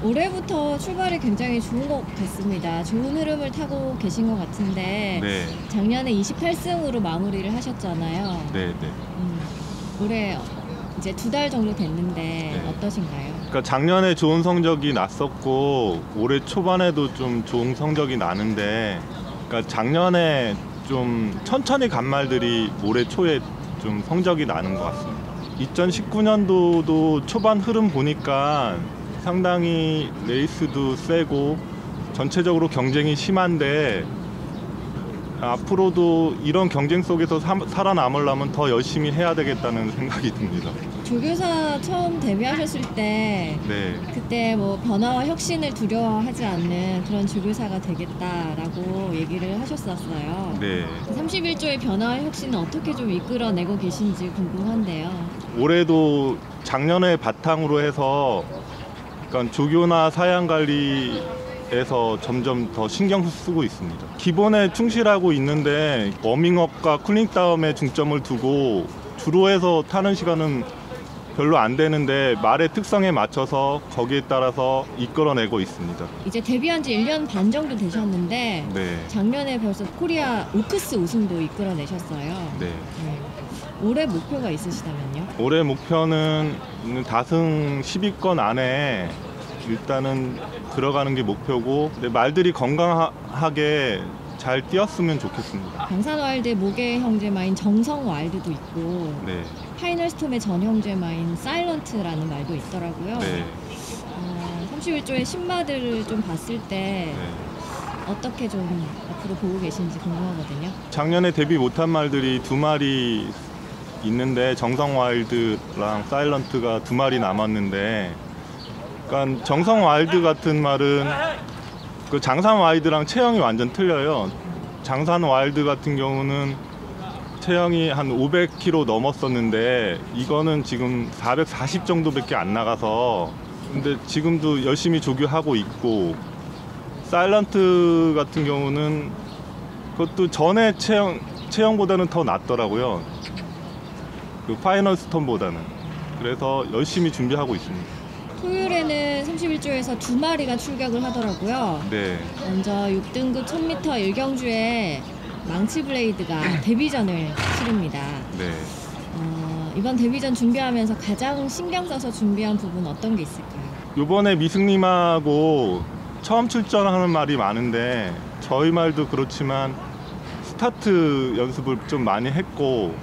올해부터 출발이 굉장히 좋은 것 같습니다. 좋은 흐름을 타고 계신 것 같은데 네, 작년에 28승으로 마무리를 하셨잖아요. 네, 네. 올해 이제 2달 정도 됐는데 네. 어떠신가요? 그러니까 작년에 좋은 성적이 났었고 올해 초반에도 좀 좋은 성적이 나는데, 그러니까 작년에 좀 천천히 간 말들이 올해 초에 좀 성적이 나는 것 같습니다. 2019년도도 초반 흐름 보니까 상당히 레이스도 세고 전체적으로 경쟁이 심한데, 앞으로도 이런 경쟁 속에서 살아남으려면 더 열심히 해야 되겠다는 생각이 듭니다. 조교사 처음 데뷔하셨을 때 네, 그때 뭐 변화와 혁신을 두려워하지 않는 그런 조교사가 되겠다라고 얘기를 하셨었어요. 네. 31조의 변화와 혁신은 어떻게 좀 이끌어내고 계신지 궁금한데요. 올해도 작년에 바탕으로 해서 그러니까 조교나 사양 관리에서 점점 더 신경 쓰고 있습니다. 기본에 충실하고 있는데 워밍업과 쿨링다운에 중점을 두고 주로 해서 타는 시간은 별로 안 되는데 말의 특성에 맞춰서 거기에 따라서 이끌어내고 있습니다. 이제 데뷔한 지 1년 반 정도 되셨는데 네, 작년에 벌써 코리아 오크스 우승도 이끌어내셨어요. 네. 올해 목표가 있으시다면요? 올해 목표는 다승 10위권 안에 일단은 들어가는 게 목표고, 근데 말들이 건강하게 잘 뛰었으면 좋겠습니다. 광산와일드 모계 형제마인 정성와일드도 있고 네, 파이널스톰의 전 형제마인 사일런트라는 말도 있더라고요. 네, 31조의 신마들을 좀 봤을 때 네. 어떻게 좀 앞으로 보고 계신지 궁금하거든요. 작년에 데뷔 못한 말들이 2마리 있는데 정성와일드랑 사일런트가 2마리 남았는데, 그러니까 정성와일드 같은 말은 그 장산와일드랑 체형이 완전 틀려요. 장산와일드 같은 경우는 체형이 한 500kg 넘었었는데 이거는 지금 440 정도밖에 안 나가서, 근데 지금도 열심히 조교하고 있고, 사일런트 같은 경우는 그것도 전에 체형보다는 더 낫더라고요. 그 파이널 스톤보다는. 그래서 열심히 준비하고 있습니다. 토요일에는 31조에서 2마리가 출격을 하더라고요. 네, 먼저 6등급 1000m 1경주에 망치 블레이드가 데뷔전을 치릅니다. 네. 이번 데뷔전 준비하면서 가장 신경 써서 준비한 부분 어떤 게 있을까요? 요번에 미승님하고 처음 출전하는 말이 많은데, 저희 말도 그렇지만 스타트 연습을 좀 많이 했고,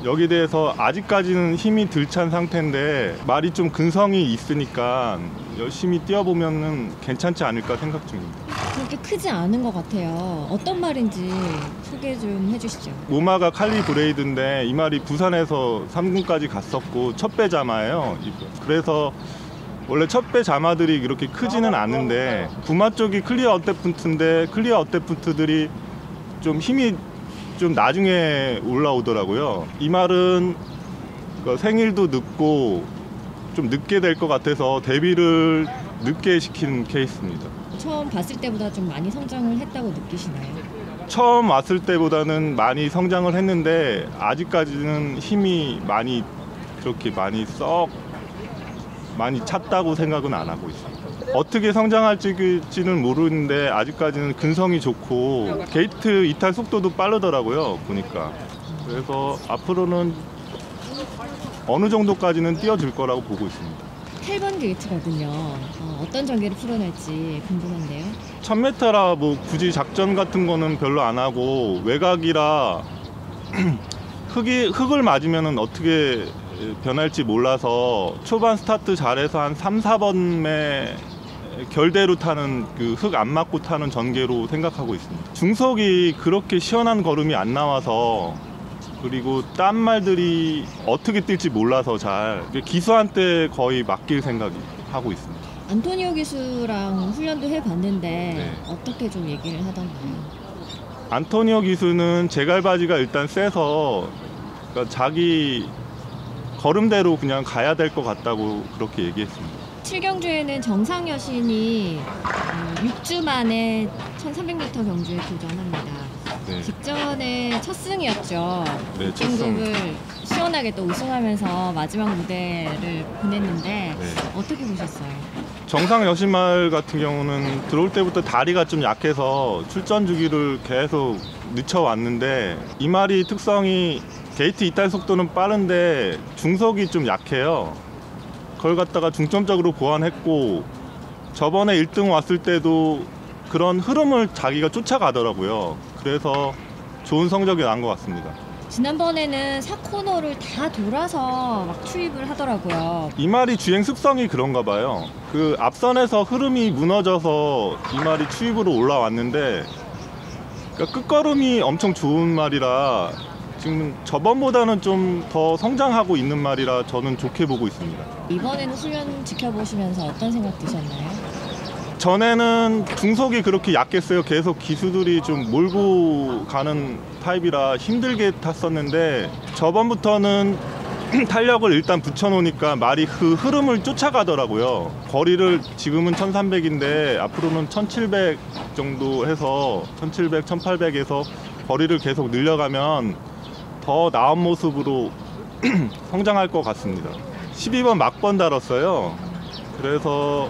여기에 대해서 아직까지는 힘이 덜 찬 상태인데 말이 좀 근성이 있으니까 열심히 뛰어보면은 괜찮지 않을까 생각 중입니다. 그렇게 크지 않은 것 같아요. 어떤 말인지 소개 좀 해주시죠. 모마가 칼리브레이드인데 이 말이 부산에서 3군까지 갔었고 첫 배 자마예요. 그래서 원래 첫 배 자마들이 그렇게 크지는 않은데 부마 쪽이 클리어 어댑턴트인데 클리어 어댑턴트들이 좀 힘이 좀 나중에 올라오더라고요. 이 말은 생일도 늦고 좀 늦게 될 것 같아서 데뷔를 늦게 시킨 케이스입니다. 처음 봤을 때보다 좀 많이 성장을 했다고 느끼시나요? 처음 왔을 때보다는 많이 성장을 했는데 아직까지는 힘이 많이 그렇게 많이 많이 찼다고 생각은 안 하고 있습니다. 어떻게 성장할지는 모르는데 아직까지는 근성이 좋고 게이트 이탈 속도도 빠르더라고요, 보니까. 그래서 앞으로는 어느 정도까지는 뛰어줄 거라고 보고 있습니다. 8번 게이트거든요. 어떤 전개를 풀어낼지 궁금한데요. 1000m라 뭐 굳이 작전 같은 거는 별로 안 하고, 외곽이라 흙을 맞으면 어떻게 변할지 몰라서 초반 스타트 잘해서 한 3, 4번에 결대로 타는 그 흙 안 맞고 타는 전개로 생각하고 있습니다. 중속이 그렇게 시원한 걸음이 안 나와서, 그리고 딴 말들이 어떻게 뛸지 몰라서 잘 기수한테 거의 맡길 생각이 하고 있습니다. 안토니오 기수랑 훈련도 해봤는데 네. 어떻게 좀 얘기를 하던가요? 안토니오 기수는 제갈바지가 일단 세서 그러니까 자기 걸음대로 그냥 가야 될 것 같다고 그렇게 얘기했습니다. 7경주에는 정상 여신이 6주 만에 1300m 경주에 도전합니다. 네. 직전에 첫 승이었죠. 네, 첫 승. 등급을 시원하게 또 우승하면서 마지막 무대를 보냈는데 네. 어떻게 보셨어요? 정상 여신마을 같은 경우는 들어올 때부터 다리가 좀 약해서 출전 주기를 계속 늦춰왔는데 이 말이 특성이 게이트 이탈 속도는 빠른데 중속이 좀 약해요. 그걸 갖다가 중점적으로 보완했고 저번에 1등 왔을 때도 그런 흐름을 자기가 쫓아가더라고요. 그래서 좋은 성적이 난 것 같습니다. 지난번에는 4코너를 다 돌아서 막 추입을 하더라고요. 이 말이 주행 습성이 그런가 봐요. 그 앞선에서 흐름이 무너져서 이 말이 추입으로 올라왔는데 그러니까 끝걸음이 엄청 좋은 말이라 지금 저번보다는 좀 더 성장하고 있는 말이라 저는 좋게 보고 있습니다. 이번에는 훈련 지켜보시면서 어떤 생각 드셨나요? 전에는 중속이 그렇게 약했어요. 계속 기수들이 좀 몰고 가는 타입이라 힘들게 탔었는데 저번부터는 탄력을 일단 붙여놓으니까 말이 그 흐름을 쫓아가더라고요. 거리를 지금은 1300인데 앞으로는 1700 정도 해서 1700, 1800에서 거리를 계속 늘려가면 더 나은 모습으로 성장할 것 같습니다. 12번 막번 달았어요. 그래서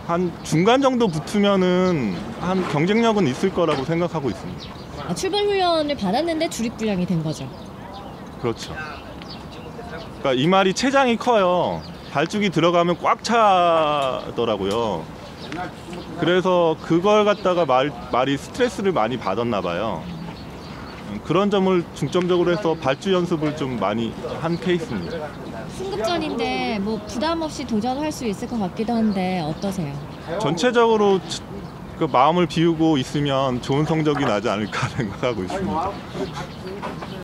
한 중간 정도 붙으면은 한 경쟁력은 있을 거라고 생각하고 있습니다. 출발 훈련을 받았는데 주립 분량이 된 거죠. 그렇죠. 그러니까 이 말이 체장이 커요. 발죽이 들어가면 꽉 차더라고요. 그래서 그걸 갖다가 말이 스트레스를 많이 받았나 봐요. 그런 점을 중점적으로 해서 발주 연습을 좀 많이 한 케이스입니다. 승급전인데 뭐 부담 없이 도전할 수 있을 것 같기도 한데 어떠세요? 전체적으로 그 마음을 비우고 있으면 좋은 성적이 나지 않을까 생각하고 있습니다.